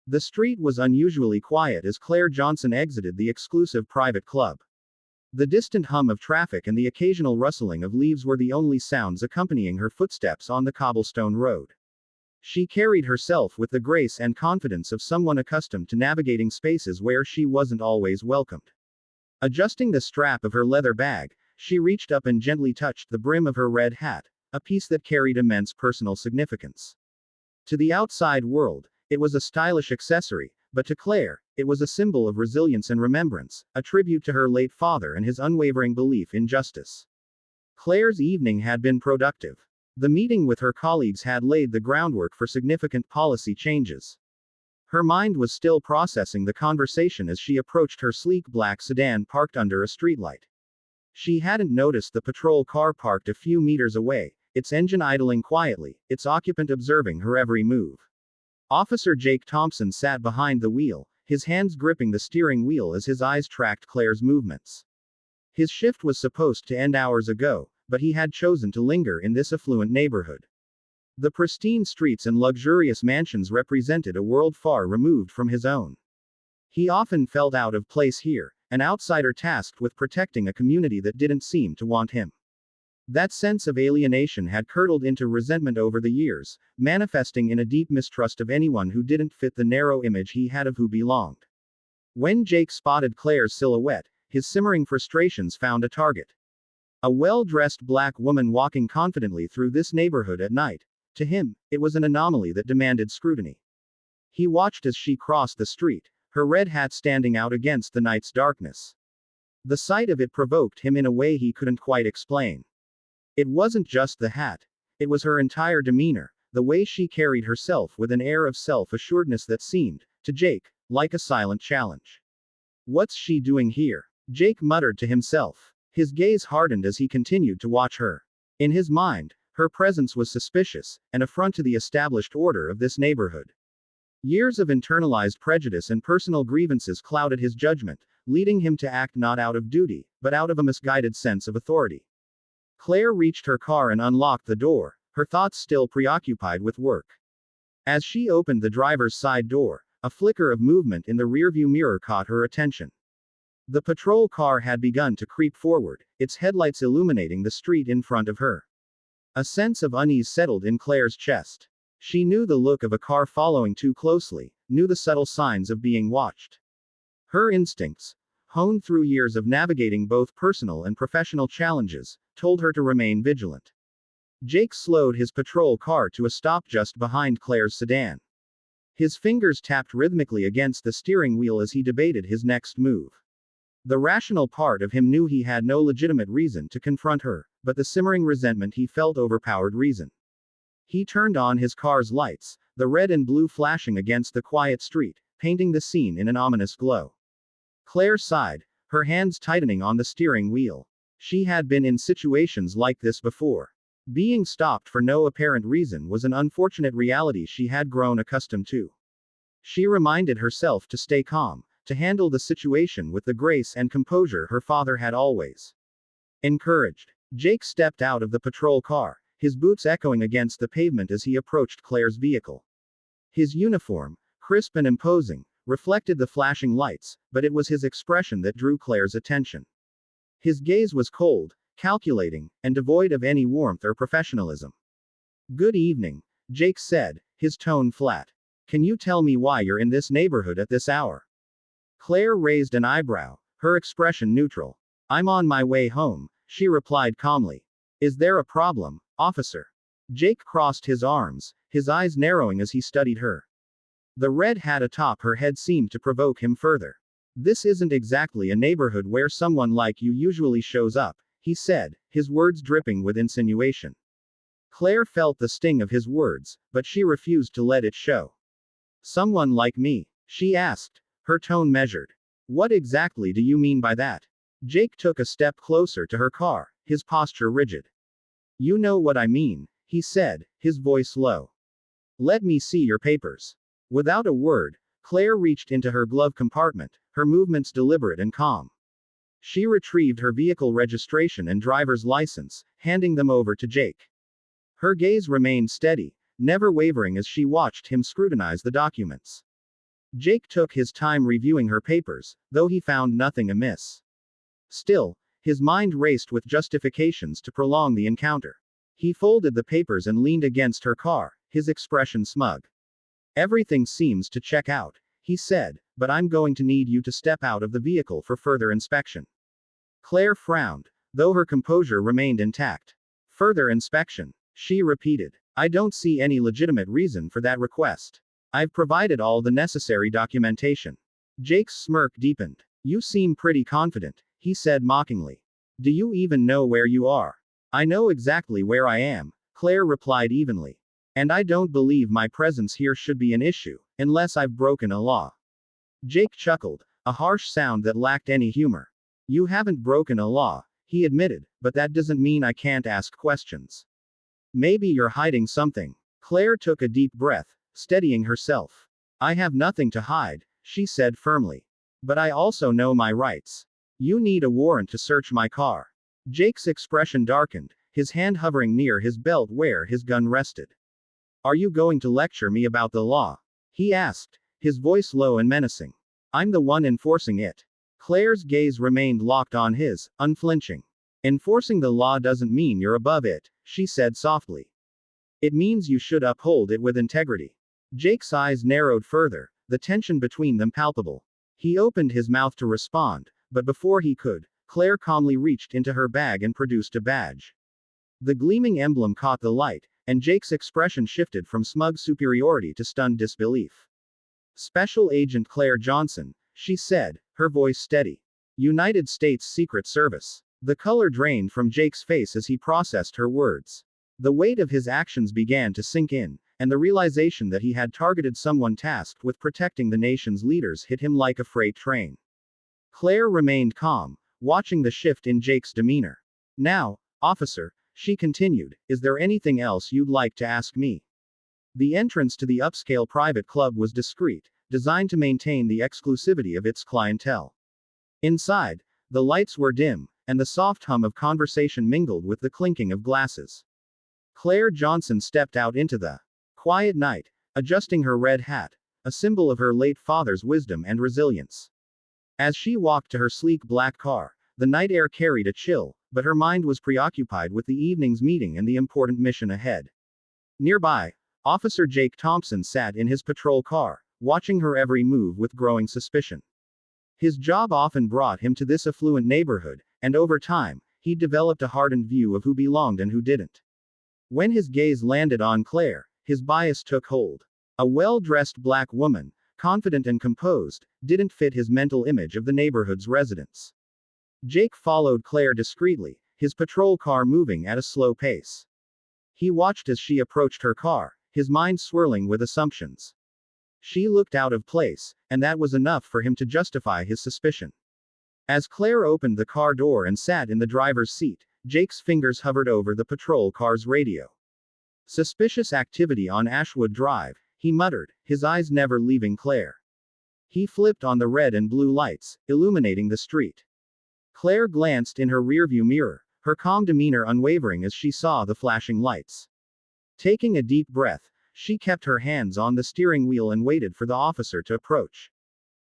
The street was unusually quiet as Claire Johnson exited the exclusive private club. The distant hum of traffic and the occasional rustling of leaves were the only sounds accompanying her footsteps on the cobblestone road. She carried herself with the grace and confidence of someone accustomed to navigating spaces where she wasn't always welcomed. Adjusting the strap of her leather bag, she reached up and gently touched the brim of her red hat, a piece that carried immense personal significance. To the outside world, it was a stylish accessory, but to Claire, it was a symbol of resilience and remembrance, a tribute to her late father and his unwavering belief in justice. Claire's evening had been productive. The meeting with her colleagues had laid the groundwork for significant policy changes. Her mind was still processing the conversation as she approached her sleek black sedan parked under a streetlight. She hadn't noticed the patrol car parked a few meters away, its engine idling quietly, its occupant observing her every move. Officer Jake Thompson sat behind the wheel, his hands gripping the steering wheel as his eyes tracked Claire's movements. His shift was supposed to end hours ago, but he had chosen to linger in this affluent neighborhood. The pristine streets and luxurious mansions represented a world far removed from his own. He often felt out of place here, an outsider tasked with protecting a community that didn't seem to want him. That sense of alienation had curdled into resentment over the years, manifesting in a deep mistrust of anyone who didn't fit the narrow image he had of who belonged. When Jake spotted Claire's silhouette, his simmering frustrations found a target. A well-dressed black woman walking confidently through this neighborhood at night. To him, it was an anomaly that demanded scrutiny. He watched as she crossed the street, her red hat standing out against the night's darkness. The sight of it provoked him in a way he couldn't quite explain. It wasn't just the hat. It was her entire demeanor, the way she carried herself with an air of self-assuredness that seemed, to Jake, like a silent challenge. "What's she doing here?" Jake muttered to himself. His gaze hardened as he continued to watch her. In his mind, her presence was suspicious, an affront to the established order of this neighborhood. Years of internalized prejudice and personal grievances clouded his judgment, leading him to act not out of duty, but out of a misguided sense of authority. Claire reached her car and unlocked the door, her thoughts still preoccupied with work. As she opened the driver's side door, a flicker of movement in the rearview mirror caught her attention. The patrol car had begun to creep forward, its headlights illuminating the street in front of her. A sense of unease settled in Claire's chest. She knew the look of a car following too closely, knew the subtle signs of being watched. Her instincts, honed through years of navigating both personal and professional challenges, told her to remain vigilant. Jake slowed his patrol car to a stop just behind Claire's sedan. His fingers tapped rhythmically against the steering wheel as he debated his next move. The rational part of him knew he had no legitimate reason to confront her, but the simmering resentment he felt overpowered reason. He turned on his car's lights, the red and blue flashing against the quiet street, painting the scene in an ominous glow. Claire sighed, her hands tightening on the steering wheel. She had been in situations like this before. Being stopped for no apparent reason was an unfortunate reality she had grown accustomed to. She reminded herself to stay calm, to handle the situation with the grace and composure her father had always encouraged. Jake stepped out of the patrol car, his boots echoing against the pavement as he approached Claire's vehicle. His uniform, crisp and imposing, reflected the flashing lights, but it was his expression that drew Claire's attention. His gaze was cold, calculating, and devoid of any warmth or professionalism. "Good evening," Jake said, his tone flat. "Can you tell me why you're in this neighborhood at this hour?" Claire raised an eyebrow, her expression neutral. "I'm on my way home," she replied calmly. "Is there a problem, officer?" Jake crossed his arms, his eyes narrowing as he studied her. The red hat atop her head seemed to provoke him further. "This isn't exactly a neighborhood where someone like you usually shows up," he said, his words dripping with insinuation. Claire felt the sting of his words, but she refused to let it show. "Someone like me?" she asked, her tone measured. "What exactly do you mean by that?" Jake took a step closer to her car, his posture rigid. "You know what I mean," he said, his voice low. "Let me see your papers." Without a word, Claire reached into her glove compartment, her movements deliberate and calm. She retrieved her vehicle registration and driver's license, handing them over to Jake. Her gaze remained steady, never wavering as she watched him scrutinize the documents. Jake took his time reviewing her papers, though he found nothing amiss. Still, his mind raced with justifications to prolong the encounter. He folded the papers and leaned against her car, his expression smug. "Everything seems to check out," he said, "but I'm going to need you to step out of the vehicle for further inspection." Claire frowned, though her composure remained intact. "Further inspection?" she repeated. "I don't see any legitimate reason for that request. I've provided all the necessary documentation." Jake's smirk deepened. "You seem pretty confident," he said mockingly. "Do you even know where you are?" "I know exactly where I am," Claire replied evenly. "And I don't believe my presence here should be an issue, unless I've broken a law." Jake chuckled, a harsh sound that lacked any humor. "You haven't broken a law," he admitted, "but that doesn't mean I can't ask questions." "Maybe you're hiding something." Claire took a deep breath, steadying herself. "I have nothing to hide," she said firmly. "But I also know my rights. You need a warrant to search my car." Jake's expression darkened, his hand hovering near his belt where his gun rested. "Are you going to lecture me about the law?" he asked, his voice low and menacing. "I'm the one enforcing it." Claire's gaze remained locked on his, unflinching. "Enforcing the law doesn't mean you're above it," she said softly. "It means you should uphold it with integrity." Jake's eyes narrowed further, the tension between them palpable. He opened his mouth to respond, but before he could, Claire calmly reached into her bag and produced a badge. The gleaming emblem caught the light, and Jake's expression shifted from smug superiority to stunned disbelief. "Special Agent Claire Johnson," she said, her voice steady. "United States Secret Service." The color drained from Jake's face as he processed her words. The weight of his actions began to sink in, and the realization that he had targeted someone tasked with protecting the nation's leaders hit him like a freight train. Claire remained calm, watching the shift in Jake's demeanor. "Now, officer," she continued, "is there anything else you'd like to ask me?" The entrance to the upscale private club was discreet, designed to maintain the exclusivity of its clientele. Inside, the lights were dim, and the soft hum of conversation mingled with the clinking of glasses. Claire Johnson stepped out into the quiet night, adjusting her red hat, a symbol of her late father's wisdom and resilience. As she walked to her sleek black car, the night air carried a chill, but her mind was preoccupied with the evening's meeting and the important mission ahead. Nearby, Officer Jake Thompson sat in his patrol car, watching her every move with growing suspicion. His job often brought him to this affluent neighborhood, and over time, he developed a hardened view of who belonged and who didn't. When his gaze landed on Claire, his bias took hold. A well-dressed black woman, confident and composed, didn't fit his mental image of the neighborhood's residents. Jake followed Claire discreetly, his patrol car moving at a slow pace. He watched as she approached her car, his mind swirling with assumptions. She looked out of place, and that was enough for him to justify his suspicion. As Claire opened the car door and sat in the driver's seat, Jake's fingers hovered over the patrol car's radio. "Suspicious activity on Ashwood Drive," he muttered, his eyes never leaving Claire. He flipped on the red and blue lights, illuminating the street. Claire glanced in her rearview mirror, her calm demeanor unwavering as she saw the flashing lights. Taking a deep breath, she kept her hands on the steering wheel and waited for the officer to approach.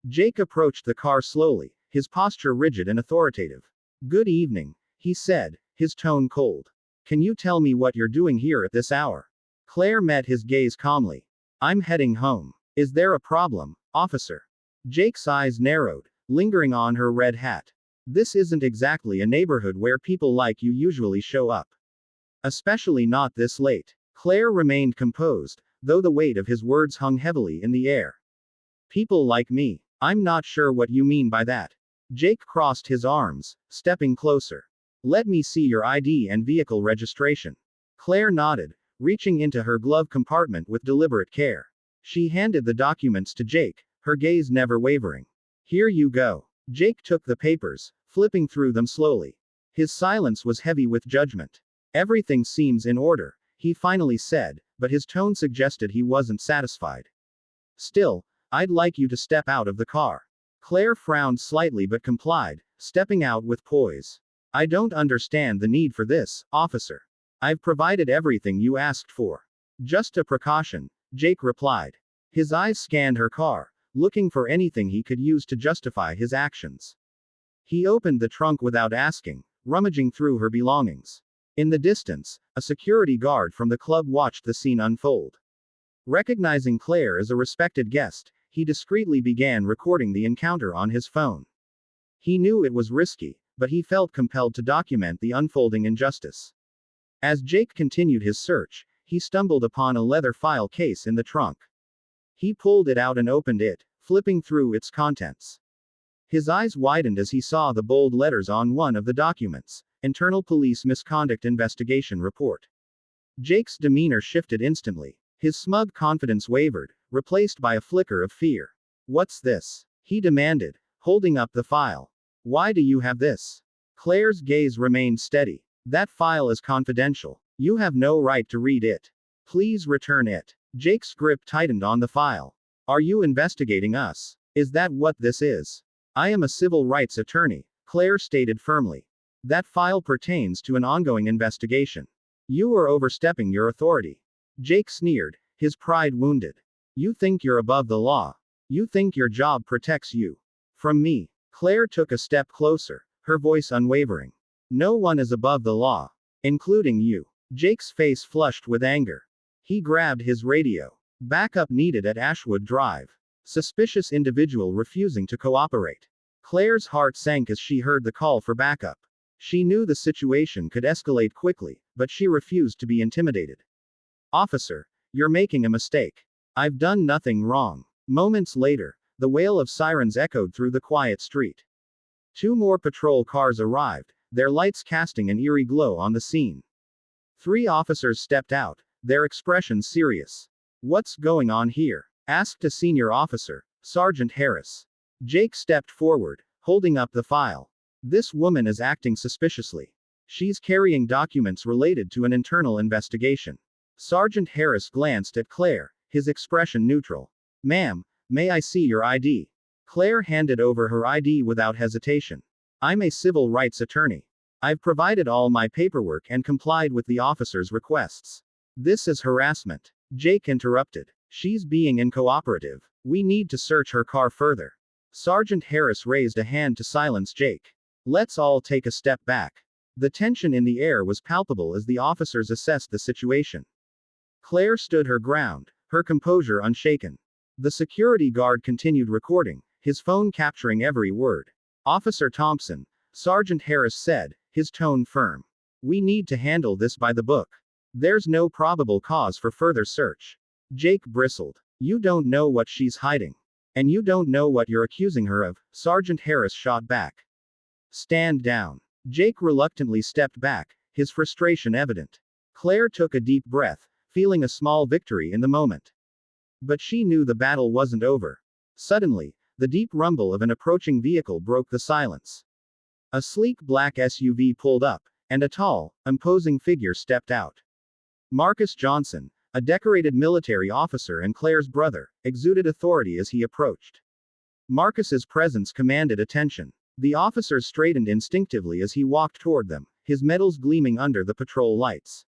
Jake approached the car slowly, his posture rigid and authoritative. "Good evening," he said, his tone cold. "Can you tell me what you're doing here at this hour?" Claire met his gaze calmly. "I'm heading home. Is there a problem, officer?" Jake's eyes narrowed, lingering on her red hat. "This isn't exactly a neighborhood where people like you usually show up. Especially not this late." Claire remained composed, though the weight of his words hung heavily in the air. "People like me? I'm not sure what you mean by that." Jake crossed his arms, stepping closer. "Let me see your ID and vehicle registration." Claire nodded, reaching into her glove compartment with deliberate care. She handed the documents to Jake, her gaze never wavering. "Here you go." Jake took the papers, flipping through them slowly. His silence was heavy with judgment. "Everything seems in order," he finally said, but his tone suggested he wasn't satisfied. "Still, I'd like you to step out of the car." Claire frowned slightly but complied, stepping out with poise. "I don't understand the need for this, officer. I've provided everything you asked for." "Just a precaution," Jake replied. His eyes scanned her car, looking for anything he could use to justify his actions. He opened the trunk without asking, rummaging through her belongings. In the distance, a security guard from the club watched the scene unfold. Recognizing Claire as a respected guest, he discreetly began recording the encounter on his phone. He knew it was risky, but he felt compelled to document the unfolding injustice. As Jake continued his search, he stumbled upon a leather file case in the trunk. He pulled it out and opened it, flipping through its contents. His eyes widened as he saw the bold letters on one of the documents: Internal Police Misconduct Investigation Report. Jake's demeanor shifted instantly. His smug confidence wavered, replaced by a flicker of fear. "What's this?" he demanded, holding up the file. "Why do you have this?" Claire's gaze remained steady. "That file is confidential. You have no right to read it. Please return it." Jake's grip tightened on the file. "Are you investigating us? Is that what this is?" "I am a civil rights attorney," Claire stated firmly. "That file pertains to an ongoing investigation. You are overstepping your authority." Jake sneered, his pride wounded. "You think you're above the law. You think your job protects you from me." Claire took a step closer, her voice unwavering. "No one is above the law, including you." Jake's face flushed with anger. He grabbed his radio. "Backup needed at Ashwood Drive. Suspicious individual refusing to cooperate." Claire's heart sank as she heard the call for backup. She knew the situation could escalate quickly, but she refused to be intimidated. "Officer, you're making a mistake. I've done nothing wrong." Moments later, the wail of sirens echoed through the quiet street. 2 more patrol cars arrived, their lights casting an eerie glow on the scene. 3 officers stepped out, their expressions serious. "What's going on here?" asked a senior officer, Sergeant Harris. Jake stepped forward, holding up the file. "This woman is acting suspiciously. She's carrying documents related to an internal investigation." Sergeant Harris glanced at Claire, his expression neutral. "Ma'am, may I see your ID?" Claire handed over her ID without hesitation. "I'm a civil rights attorney. I've provided all my paperwork and complied with the officer's requests." "This is harassment," Jake interrupted. "She's being uncooperative. We need to search her car further." Sergeant Harris raised a hand to silence Jake. "Let's all take a step back." The tension in the air was palpable as the officers assessed the situation. Claire stood her ground, her composure unshaken. The security guard continued recording, his phone capturing every word. "Officer Thompson," Sergeant Harris said, his tone firm. "We need to handle this by the book. There's no probable cause for further search." Jake bristled. "You don't know what she's hiding. And you don't know what you're accusing her of," Sergeant Harris shot back. "Stand down." Jake reluctantly stepped back, his frustration evident. Claire took a deep breath, feeling a small victory in the moment. But she knew the battle wasn't over. Suddenly, the deep rumble of an approaching vehicle broke the silence. A sleek black SUV pulled up, and a tall, imposing figure stepped out. Marcus Johnson, a decorated military officer and Claire's brother, exuded authority as he approached. Marcus's presence commanded attention. The officers straightened instinctively as he walked toward them, his medals gleaming under the patrol lights.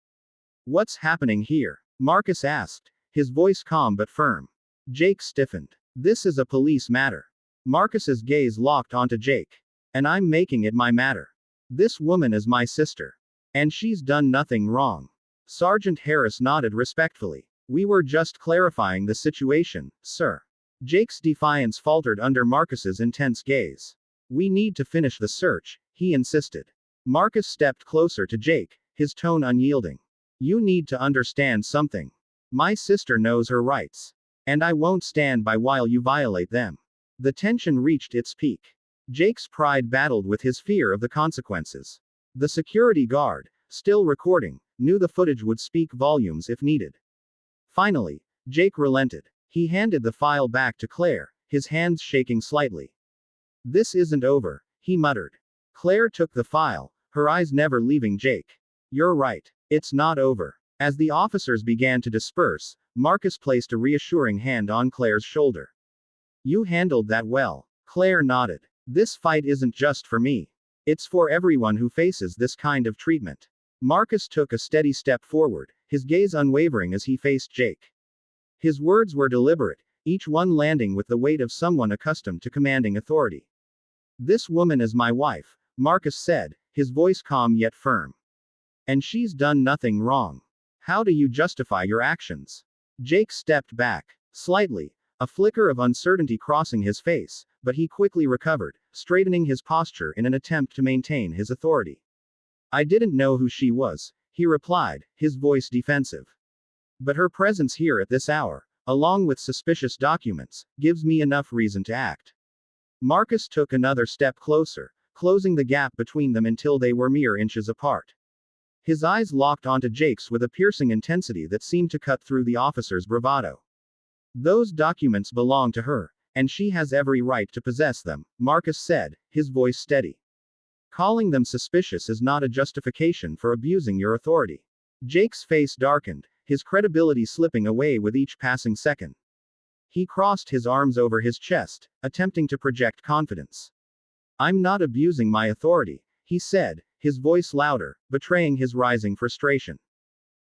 "What's happening here?" Marcus asked, his voice calm but firm. Jake stiffened. "This is a police matter." Marcus's gaze locked onto Jake. "And I'm making it my matter. This woman is my sister. And she's done nothing wrong." Sergeant Harris nodded respectfully. "We were just clarifying the situation, sir." Jake's defiance faltered under Marcus's intense gaze. "We need to finish the search," he insisted. Marcus stepped closer to Jake, his tone unyielding. "You need to understand something. My sister knows her rights. And I won't stand by while you violate them." The tension reached its peak. Jake's pride battled with his fear of the consequences. The security guard, still recording, knew the footage would speak volumes if needed. Finally, Jake relented. He handed the file back to Claire, his hands shaking slightly. "This isn't over," he muttered. Claire took the file, her eyes never leaving Jake. "You're right. It's not over." As the officers began to disperse, Marcus placed a reassuring hand on Claire's shoulder. "You handled that well." Claire nodded. "This fight isn't just for me. It's for everyone who faces this kind of treatment." Marcus took a steady step forward, his gaze unwavering as he faced Jake. His words were deliberate, each one landing with the weight of someone accustomed to commanding authority. "This woman is my wife," Marcus said, his voice calm yet firm. "And she's done nothing wrong. How do you justify your actions?" Jake stepped back. Slightly, a flicker of uncertainty crossing his face, but he quickly recovered, straightening his posture in an attempt to maintain his authority. "I didn't know who she was," he replied, his voice defensive. "But her presence here at this hour, along with suspicious documents, gives me enough reason to act." Marcus took another step closer, closing the gap between them until they were mere inches apart. His eyes locked onto Jake's with a piercing intensity that seemed to cut through the officer's bravado. "Those documents belong to her, and she has every right to possess them," Marcus said, his voice steady. "Calling them suspicious is not a justification for abusing your authority." Jake's face darkened, his credibility slipping away with each passing second. He crossed his arms over his chest, attempting to project confidence. "I'm not abusing my authority," he said, his voice louder, betraying his rising frustration.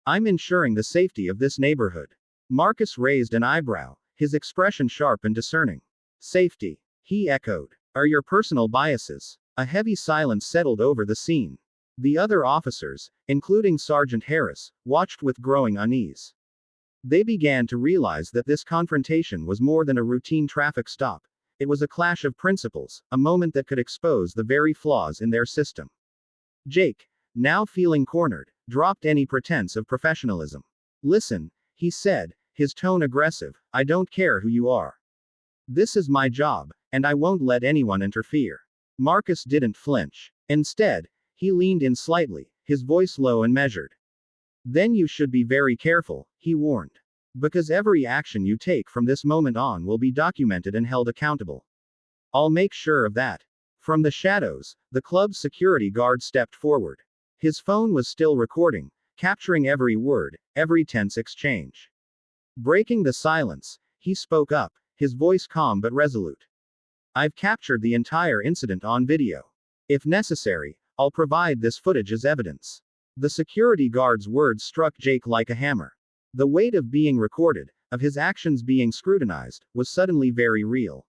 "I'm ensuring the safety of this neighborhood." Marcus raised an eyebrow, his expression sharp and discerning. "Safety," he echoed. "Are your personal biases?" A heavy silence settled over the scene. The other officers, including Sergeant Harris, watched with growing unease. They began to realize that this confrontation was more than a routine traffic stop. It was a clash of principles, a moment that could expose the very flaws in their system. Jake, now feeling cornered, dropped any pretense of professionalism. "Listen," he said, his tone aggressive, "I don't care who you are. This is my job, and I won't let anyone interfere." Marcus didn't flinch. Instead, he leaned in slightly, his voice low and measured. "Then you should be very careful," he warned. "Because every action you take from this moment on will be documented and held accountable. I'll make sure of that." From the shadows, the club's security guard stepped forward. His phone was still recording, capturing every word, every tense exchange. Breaking the silence, he spoke up, his voice calm but resolute. "I've captured the entire incident on video. If necessary, I'll provide this footage as evidence." The security guard's words struck Jake like a hammer. The weight of being recorded, of his actions being scrutinized, was suddenly very real.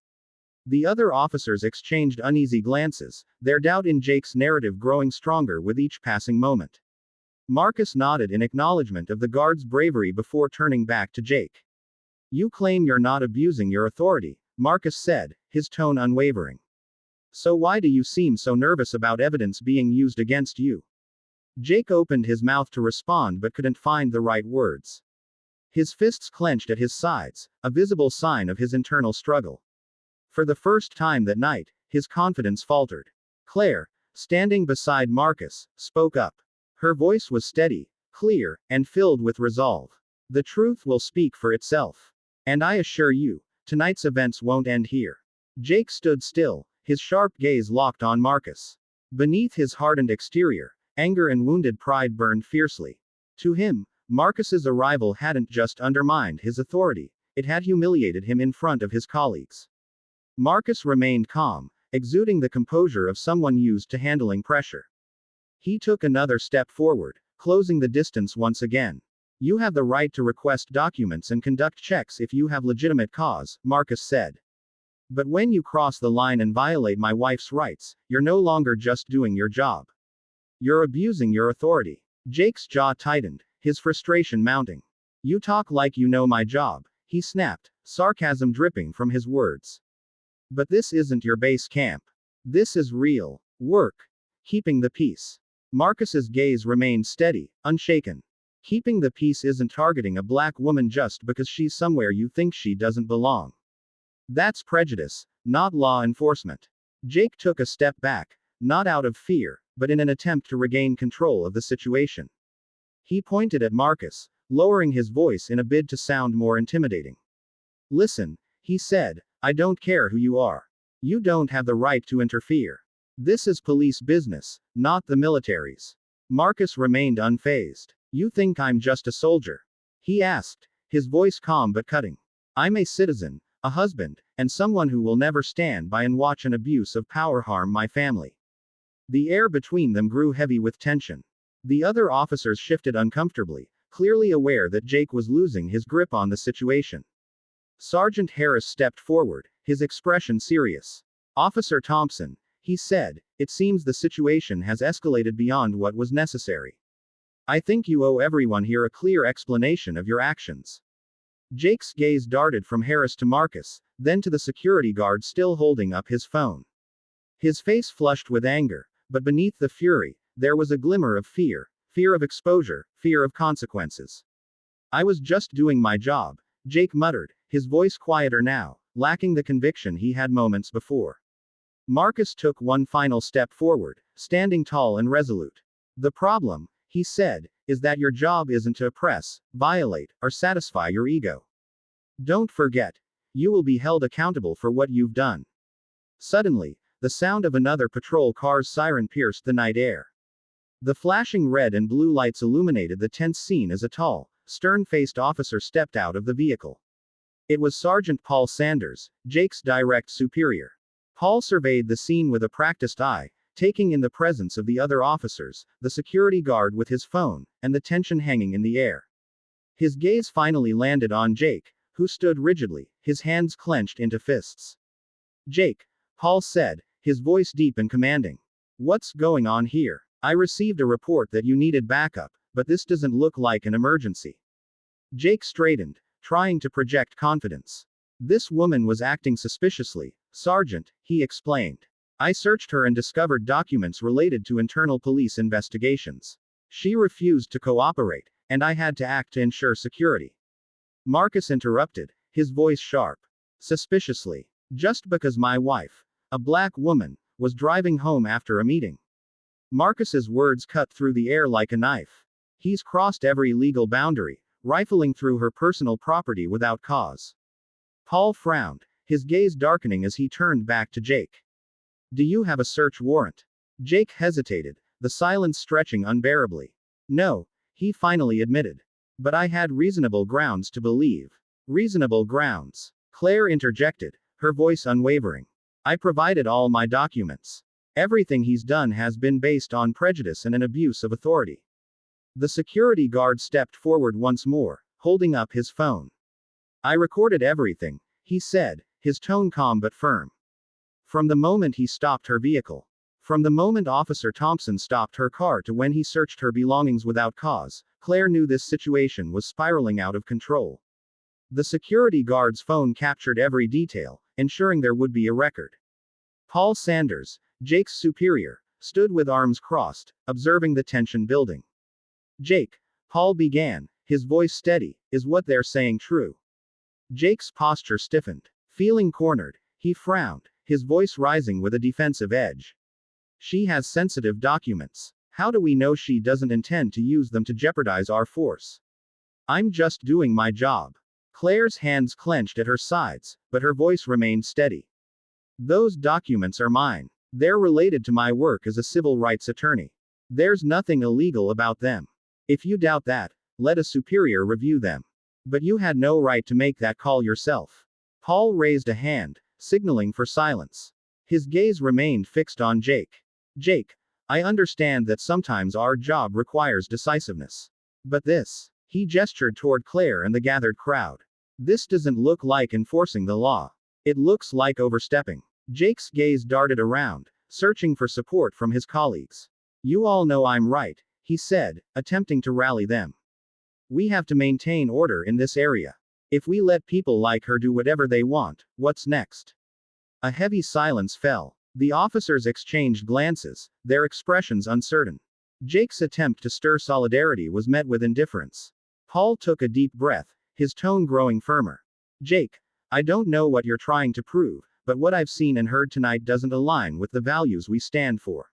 The other officers exchanged uneasy glances, their doubt in Jake's narrative growing stronger with each passing moment. Marcus nodded in acknowledgement of the guard's bravery before turning back to Jake. "You claim you're not abusing your authority," Marcus said, his tone unwavering. "So why do you seem so nervous about evidence being used against you?" Jake opened his mouth to respond but couldn't find the right words. His fists clenched at his sides, a visible sign of his internal struggle. For the first time that night, his confidence faltered. Claire, standing beside Marcus, spoke up. Her voice was steady, clear, and filled with resolve. "The truth will speak for itself. And I assure you, tonight's events won't end here." Jake stood still, his sharp gaze locked on Marcus. Beneath his hardened exterior, anger and wounded pride burned fiercely. To him, Marcus's arrival hadn't just undermined his authority, it had humiliated him in front of his colleagues. Marcus remained calm, exuding the composure of someone used to handling pressure. He took another step forward, closing the distance once again. "You have the right to request documents and conduct checks if you have legitimate cause," Marcus said. "But when you cross the line and violate my wife's rights, you're no longer just doing your job. You're abusing your authority." Jake's jaw tightened, his frustration mounting. "You talk like you know my job," he snapped, sarcasm dripping from his words. "But this isn't your base camp. This is real work. Keeping the peace." Marcus's gaze remained steady, unshaken. "Keeping the peace isn't targeting a black woman just because she's somewhere you think she doesn't belong. That's prejudice, not law enforcement." Jake took a step back, not out of fear, but in an attempt to regain control of the situation. He pointed at Marcus, lowering his voice in a bid to sound more intimidating. "Listen," he said, "I don't care who you are. You don't have the right to interfere. This is police business, not the military's." Marcus remained unfazed. "You think I'm just a soldier?" he asked, his voice calm but cutting. "I'm a citizen, a husband, and someone who will never stand by and watch an abuse of power harm my family." The air between them grew heavy with tension. The other officers shifted uncomfortably, clearly aware that Jake was losing his grip on the situation. Sergeant Harris stepped forward, his expression serious. Officer Thompson, he said, it seems the situation has escalated beyond what was necessary. I think you owe everyone here a clear explanation of your actions. Jake's gaze darted from Harris to Marcus, then to the security guard still holding up his phone. His face flushed with anger, but beneath the fury, there was a glimmer of fear of exposure, fear of consequences. I was just doing my job, Jake muttered, his voice quieter now, lacking the conviction he had moments before. Marcus took one final step forward, standing tall and resolute. The problem, he said, is that your job isn't to oppress, violate, or satisfy your ego. Don't forget, you will be held accountable for what you've done. Suddenly, the sound of another patrol car's siren pierced the night air. The flashing red and blue lights illuminated the tense scene as a tall, stern-faced officer stepped out of the vehicle. It was Sergeant Paul Sanders, Jake's direct superior. Paul surveyed the scene with a practiced eye, taking in the presence of the other officers, the security guard with his phone, and the tension hanging in the air. His gaze finally landed on Jake, who stood rigidly, his hands clenched into fists. Jake, Paul said, his voice deep and commanding. What's going on here? I received a report that you needed backup, but this doesn't look like an emergency. Jake straightened, trying to project confidence. This woman was acting suspiciously, Sergeant, he explained. I searched her and discovered documents related to internal police investigations. She refused to cooperate, and I had to act to ensure security. Marcus interrupted, his voice sharp. Suspiciously. Just because my wife, a black woman, was driving home after a meeting. Marcus's words cut through the air like a knife. He's crossed every legal boundary, rifling through her personal property without cause. Paul frowned, his gaze darkening as he turned back to Jake. Do you have a search warrant? Jake hesitated, the silence stretching unbearably. No, he finally admitted. But I had reasonable grounds to believe. Reasonable grounds. Claire interjected, her voice unwavering. I provided all my documents. Everything he's done has been based on prejudice and an abuse of authority. The security guard stepped forward once more, holding up his phone. I recorded everything, he said, his tone calm but firm. From the moment he stopped her vehicle. From the moment Officer Thompson stopped her car to when he searched her belongings without cause, Claire knew this situation was spiraling out of control. The security guard's phone captured every detail, ensuring there would be a record. Paul Sanders, Jake's superior, stood with arms crossed, observing the tension building. Jake, Paul began, his voice steady, is what they're saying true? Jake's posture stiffened. Feeling cornered, he frowned, his voice rising with a defensive edge. She has sensitive documents. How do we know she doesn't intend to use them to jeopardize our force? I'm just doing my job. Claire's hands clenched at her sides, but her voice remained steady. Those documents are mine. They're related to my work as a civil rights attorney. There's nothing illegal about them. If you doubt that, let a superior review them. But you had no right to make that call yourself. Paul raised a hand, signaling for silence. His gaze remained fixed on Jake. Jake, I understand that sometimes our job requires decisiveness. But this, he gestured toward Claire and the gathered crowd. This doesn't look like enforcing the law. It looks like overstepping. Jake's gaze darted around, searching for support from his colleagues. You all know I'm right, he said, attempting to rally them. We have to maintain order in this area. If we let people like her do whatever they want, what's next? A heavy silence fell. The officers exchanged glances, their expressions uncertain. Jake's attempt to stir solidarity was met with indifference. Paul took a deep breath, his tone growing firmer. Jake, I don't know what you're trying to prove, but what I've seen and heard tonight doesn't align with the values we stand for.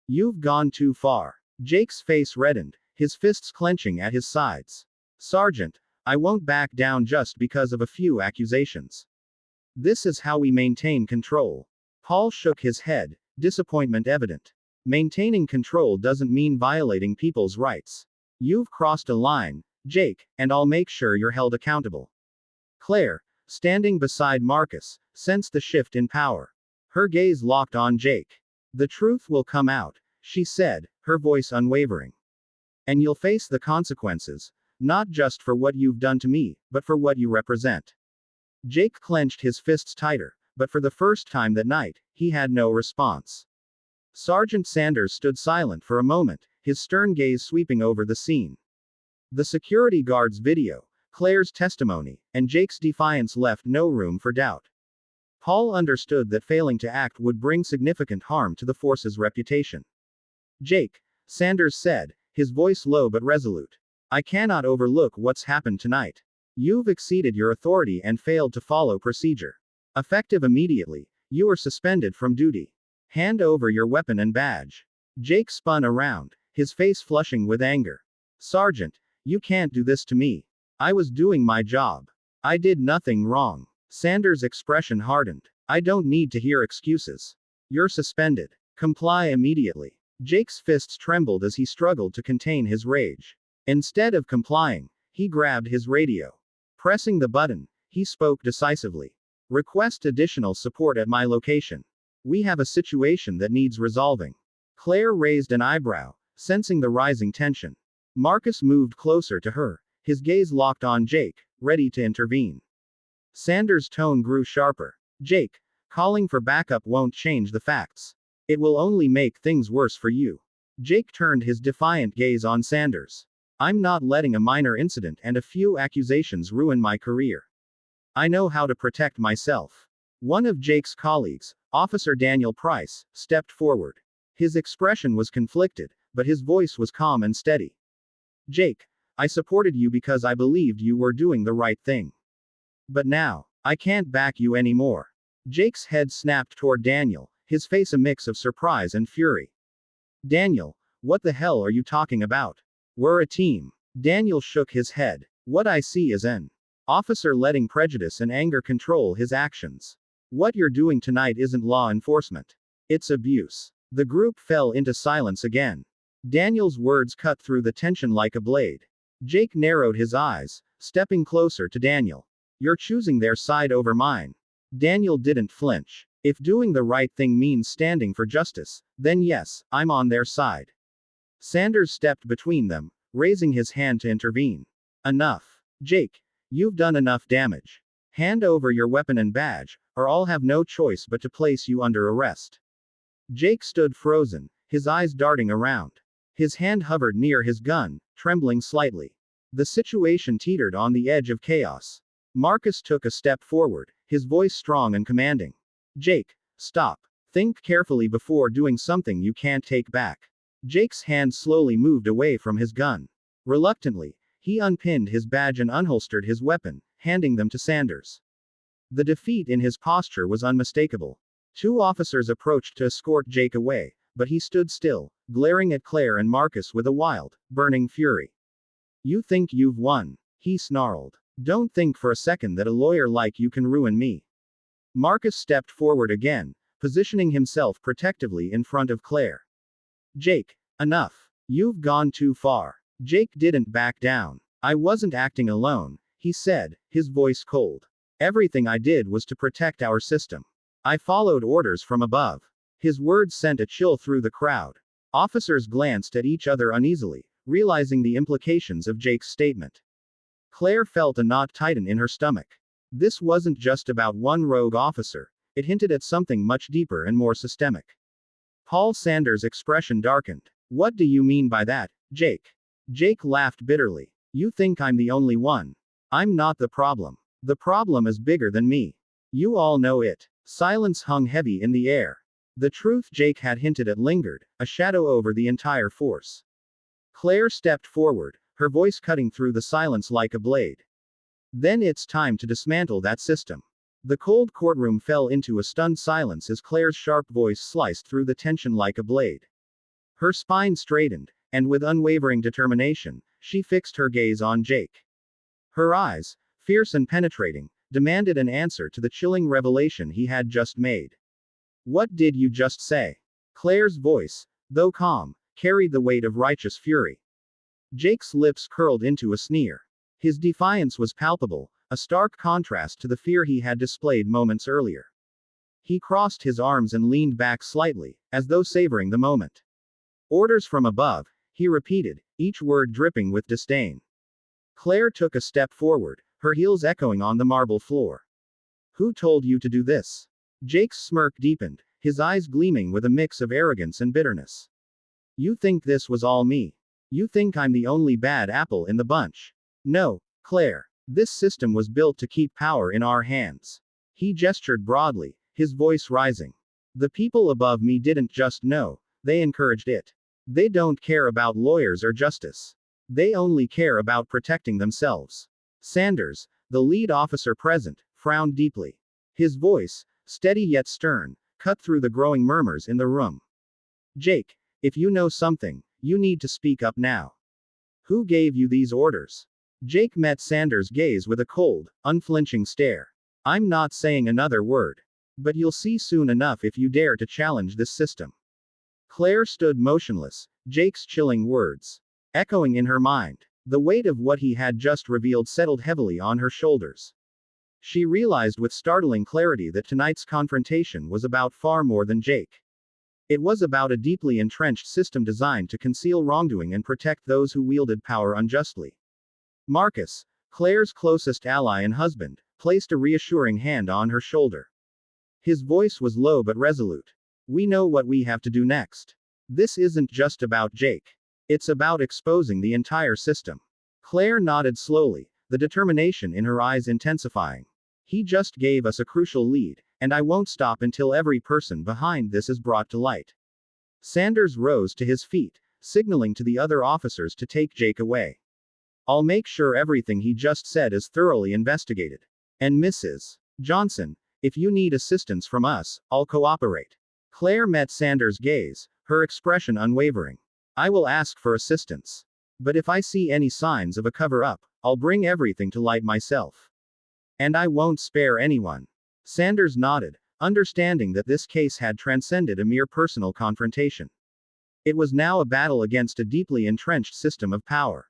You've gone too far. Jake's face reddened, his fists clenching at his sides. Sergeant, I won't back down just because of a few accusations. This is how we maintain control. Paul shook his head, disappointment evident. Maintaining control doesn't mean violating people's rights. You've crossed a line, Jake, and I'll make sure you're held accountable. Claire, standing beside Marcus, sensed the shift in power. Her gaze locked on Jake. The truth will come out, she said, her voice unwavering. And you'll face the consequences, not just for what you've done to me, but for what you represent. Jake clenched his fists tighter, but for the first time that night, he had no response. Sergeant Sanders stood silent for a moment, his stern gaze sweeping over the scene. The security guard's video, Claire's testimony, and Jake's defiance left no room for doubt. Paul understood that failing to act would bring significant harm to the force's reputation. Jake, Sanders said, his voice low but resolute. I cannot overlook what's happened tonight. You've exceeded your authority and failed to follow procedure. Effective immediately, you are suspended from duty. Hand over your weapon and badge. Jake spun around, his face flushing with anger. Sergeant, you can't do this to me. I was doing my job. I did nothing wrong. Sanders' expression hardened. I don't need to hear excuses. You're suspended. Comply immediately. Jake's fists trembled as he struggled to contain his rage. Instead of complying, he grabbed his radio. Pressing the button, he spoke decisively. Request additional support at my location. We have a situation that needs resolving. Claire raised an eyebrow, sensing the rising tension. Marcus moved closer to her, his gaze locked on Jake, ready to intervene. Sanders' tone grew sharper. Jake, calling for backup won't change the facts. It will only make things worse for you. Jake turned his defiant gaze on Sanders. I'm not letting a minor incident and a few accusations ruin my career. I know how to protect myself. One of Jake's colleagues, Officer Daniel Price, stepped forward. His expression was conflicted, but his voice was calm and steady. Jake, I supported you because I believed you were doing the right thing. But now, I can't back you anymore. Jake's head snapped toward Daniel, his face a mix of surprise and fury. Daniel, what the hell are you talking about? We're a team. Daniel shook his head. What I see is an officer letting prejudice and anger control his actions. What you're doing tonight isn't law enforcement. It's abuse. The group fell into silence again. Daniel's words cut through the tension like a blade. Jake narrowed his eyes, stepping closer to Daniel. You're choosing their side over mine. Daniel didn't flinch. If doing the right thing means standing for justice, then yes, I'm on their side. Sanders stepped between them, raising his hand to intervene. Enough. Jake, you've done enough damage. Hand over your weapon and badge, or I'll have no choice but to place you under arrest. Jake stood frozen, his eyes darting around. His hand hovered near his gun, trembling slightly. The situation teetered on the edge of chaos. Marcus took a step forward, his voice strong and commanding. Jake, stop. Think carefully before doing something you can't take back. Jake's hand slowly moved away from his gun. Reluctantly, he unpinned his badge and unholstered his weapon, handing them to Sanders. The defeat in his posture was unmistakable. Two officers approached to escort Jake away, but he stood still, glaring at Claire and Marcus with a wild, burning fury. You think you've won? He snarled. Don't think for a second that a lawyer like you can ruin me. Marcus stepped forward again, positioning himself protectively in front of Claire. Jake, enough. You've gone too far. Jake didn't back down. I wasn't acting alone, he said, his voice cold. Everything I did was to protect our system. I followed orders from above. His words sent a chill through the crowd. Officers glanced at each other uneasily, realizing the implications of Jake's statement. Claire felt a knot tighten in her stomach. This wasn't just about one rogue officer, it hinted at something much deeper and more systemic. Paul Sanders' expression darkened. What do you mean by that, Jake? Jake laughed bitterly. You think I'm the only one. I'm not the problem. The problem is bigger than me. You all know it. Silence hung heavy in the air. The truth Jake had hinted at lingered, a shadow over the entire force. Claire stepped forward, her voice cutting through the silence like a blade. Then it's time to dismantle that system. The cold courtroom fell into a stunned silence as Claire's sharp voice sliced through the tension like a blade. Her spine straightened, and with unwavering determination, she fixed her gaze on Jake. Her eyes, fierce and penetrating, demanded an answer to the chilling revelation he had just made. What did you just say? Claire's voice, though calm, carried the weight of righteous fury. Jake's lips curled into a sneer. His defiance was palpable, a stark contrast to the fear he had displayed moments earlier. He crossed his arms and leaned back slightly, as though savoring the moment. Orders from above, he repeated, each word dripping with disdain. Claire took a step forward, her heels echoing on the marble floor. Who told you to do this? Jake's smirk deepened, his eyes gleaming with a mix of arrogance and bitterness. You think this was all me? You think I'm the only bad apple in the bunch? No, Claire. This system was built to keep power in our hands. He gestured broadly, his voice rising. The people above me didn't just know, they encouraged it. They don't care about lawyers or justice. They only care about protecting themselves. Sanders, the lead officer present, frowned deeply. His voice, steady yet stern, cut through the growing murmurs in the room. Jake, if you know something, you need to speak up now. Who gave you these orders? Jake met Sanders' gaze with a cold, unflinching stare. I'm not saying another word. But you'll see soon enough if you dare to challenge this system. Claire stood motionless, Jake's chilling words echoing in her mind. The weight of what he had just revealed settled heavily on her shoulders. She realized with startling clarity that tonight's confrontation was about far more than Jake. It was about a deeply entrenched system designed to conceal wrongdoing and protect those who wielded power unjustly. Marcus, Claire's closest ally and husband, placed a reassuring hand on her shoulder. His voice was low but resolute. We know what we have to do next. This isn't just about Jake. It's about exposing the entire system. Claire nodded slowly, the determination in her eyes intensifying. He just gave us a crucial lead, and I won't stop until every person behind this is brought to light. Sanders rose to his feet, signaling to the other officers to take Jake away. I'll make sure everything he just said is thoroughly investigated. And Mrs. Johnson, if you need assistance from us, I'll cooperate. Claire met Sanders' gaze, her expression unwavering. I will ask for assistance. But if I see any signs of a cover-up, I'll bring everything to light myself. And I won't spare anyone. Sanders nodded, understanding that this case had transcended a mere personal confrontation. It was now a battle against a deeply entrenched system of power.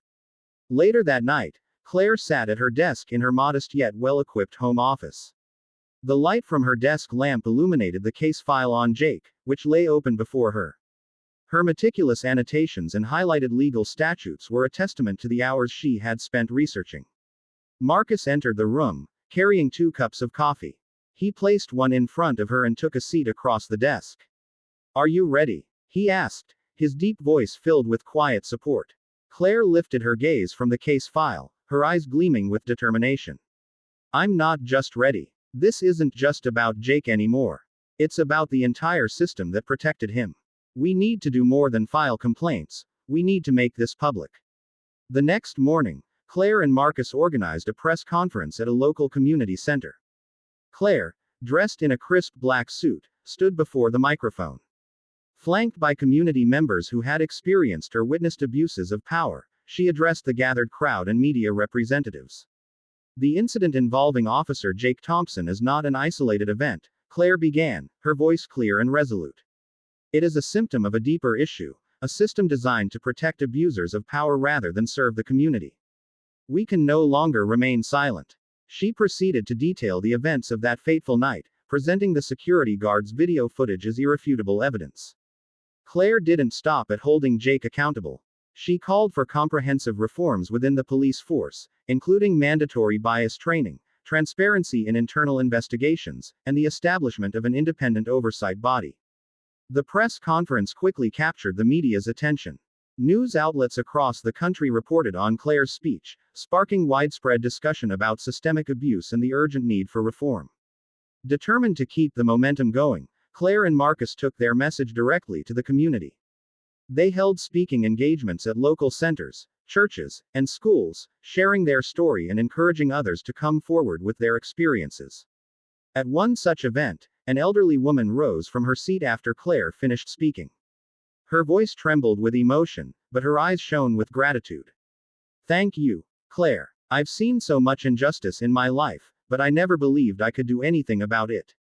Later that night, Claire sat at her desk in her modest yet well-equipped home office. The light from her desk lamp illuminated the case file on Jake, which lay open before her. Her meticulous annotations and highlighted legal statutes were a testament to the hours she had spent researching. Marcus entered the room, carrying 2 cups of coffee. He placed one in front of her and took a seat across the desk. Are you ready? He asked, his deep voice filled with quiet support. Claire lifted her gaze from the case file, her eyes gleaming with determination. I'm not just ready. This isn't just about Jake anymore. It's about the entire system that protected him. We need to do more than file complaints, we need to make this public. The next morning, Claire and Marcus organized a press conference at a local community center. Claire, dressed in a crisp black suit, stood before the microphone. Flanked by community members who had experienced or witnessed abuses of power, she addressed the gathered crowd and media representatives. The incident involving Officer Jake Thompson is not an isolated event, Claire began, her voice clear and resolute. It is a symptom of a deeper issue, a system designed to protect abusers of power rather than serve the community. We can no longer remain silent. She proceeded to detail the events of that fateful night, presenting the security guard's video footage as irrefutable evidence. Claire didn't stop at holding Jake accountable. She called for comprehensive reforms within the police force, including mandatory bias training, transparency in internal investigations, and the establishment of an independent oversight body. The press conference quickly captured the media's attention. News outlets across the country reported on Claire's speech, sparking widespread discussion about systemic abuse and the urgent need for reform. Determined to keep the momentum going, Claire and Marcus took their message directly to the community. They held speaking engagements at local centers, churches, and schools, sharing their story and encouraging others to come forward with their experiences. At one such event, an elderly woman rose from her seat after Claire finished speaking. Her voice trembled with emotion, but her eyes shone with gratitude. Thank you, Claire. I've seen so much injustice in my life, but I never believed I could do anything about it.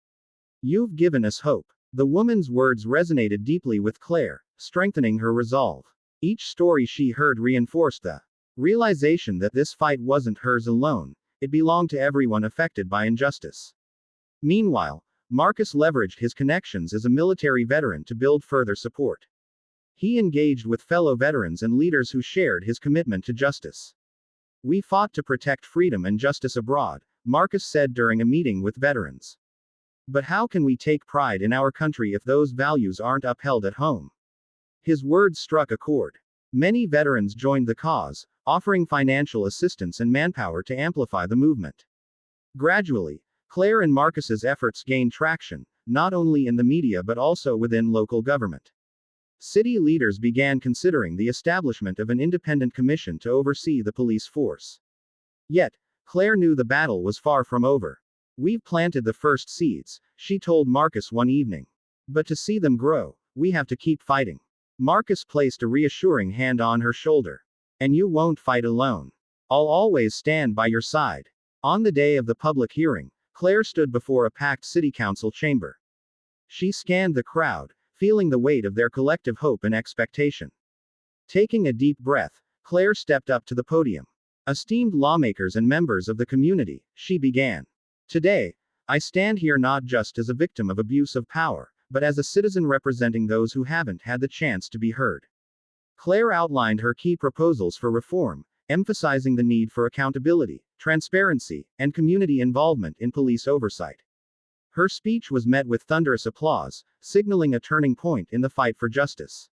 You've given us hope. The woman's words resonated deeply with Claire, strengthening her resolve. Each story she heard reinforced the realization that this fight wasn't hers alone, it belonged to everyone affected by injustice. Meanwhile, Marcus leveraged his connections as a military veteran to build further support. He engaged with fellow veterans and leaders who shared his commitment to justice. We fought to protect freedom and justice abroad, Marcus said during a meeting with veterans. But how can we take pride in our country if those values aren't upheld at home? His words struck a chord. Many veterans joined the cause, offering financial assistance and manpower to amplify the movement. Gradually, Claire and Marcus's efforts gained traction, not only in the media but also within local government. City leaders began considering the establishment of an independent commission to oversee the police force. Yet, Claire knew the battle was far from over. "We've planted the first seeds," she told Marcus one evening. "But to see them grow, we have to keep fighting." Marcus placed a reassuring hand on her shoulder. "And you won't fight alone. I'll always stand by your side." On the day of the public hearing, Claire stood before a packed city council chamber. She scanned the crowd, feeling the weight of their collective hope and expectation. Taking a deep breath, Claire stepped up to the podium. "Esteemed lawmakers and members of the community," she began. "Today, I stand here not just as a victim of abuse of power, but as a citizen representing those who haven't had the chance to be heard." Claire outlined her key proposals for reform, emphasizing the need for accountability, transparency, and community involvement in police oversight. Her speech was met with thunderous applause, signaling a turning point in the fight for justice.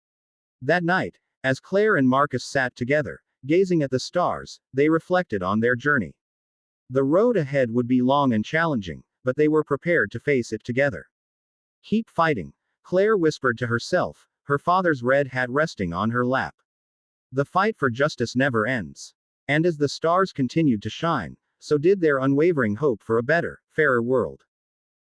That night, as Claire and Marcus sat together, gazing at the stars, they reflected on their journey. The road ahead would be long and challenging, but they were prepared to face it together. "Keep fighting," Claire whispered to herself, her father's red hat resting on her lap. "The fight for justice never ends." And as the stars continued to shine, so did their unwavering hope for a better, fairer world.